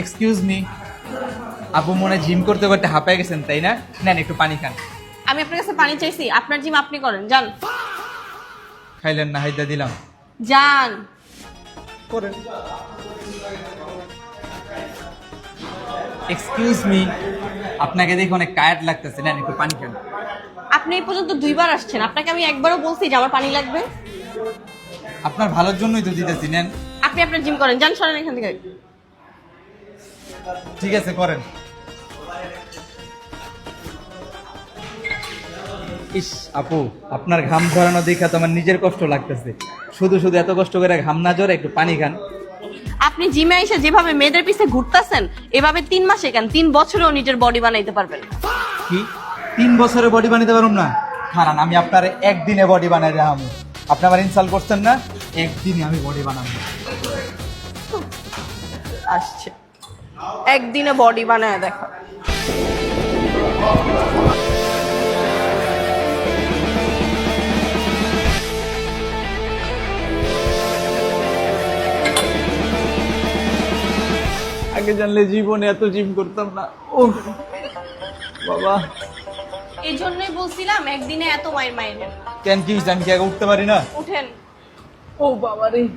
Excuse me, আপু মনে হয় জিম করতে করতে হাঁপায় গেছেন তাই না? নেন একটু পানি খান। আমি আপনার কাছে পানি চাইছি, আপনার জিম আপনি করেন, যান। খাইলেন না, হাইদা দিলাম। যান। করেন। এক্সকিউজ মি, আপনাকে দেখে অনেক টায়ার্ড লাগতেছে, নেন একটু পানি খান। আপনি এই পর্যন্ত 2বার আসছেন, আপনাকে আমি একবারও বলছি যে আমার পানি লাগবে? আপনার ভালোর জন্যই তো দিতেছি, নেন। আপনি আপনার জিম করেন, যান, সরেন এখান থেকে। ঠিক আছে, করেন। ইস আপু, আপনার ঘাম ঝরানো দেখা তো আমার নিজের কষ্ট লাগতেছে। শুধু শুধু এত কষ্ট করে ঘাম না ঝরে একটু পানি খান। আপনি জিমে এসে যেভাবে মেয়েদের পিছে ঘুরতেছেন, এভাবে 3 মাসে কেন 3 বছরেও নিজের বডি বানাইতে পারবেন। কি 3 বছরে বডি বানাতে পারুম না? খারান, আমি আপনার একদিনে বডি বানাই দেখাবো। আপনি আমার ইনসাল্ট করছেন না? একদিনে আমি বডি বানাবো। আসছে একদিনে বডি বানায় দেখা। আগে জানলে জীবনে এত জিম করতাম না। ও বাবা, এই জন্যই বলছিলাম একদিনে এত মায়ের মায়ের। কেন কি হয়েছে? আমি কি আগে উঠতে পারি না? উঠেন। ও বাবা রে।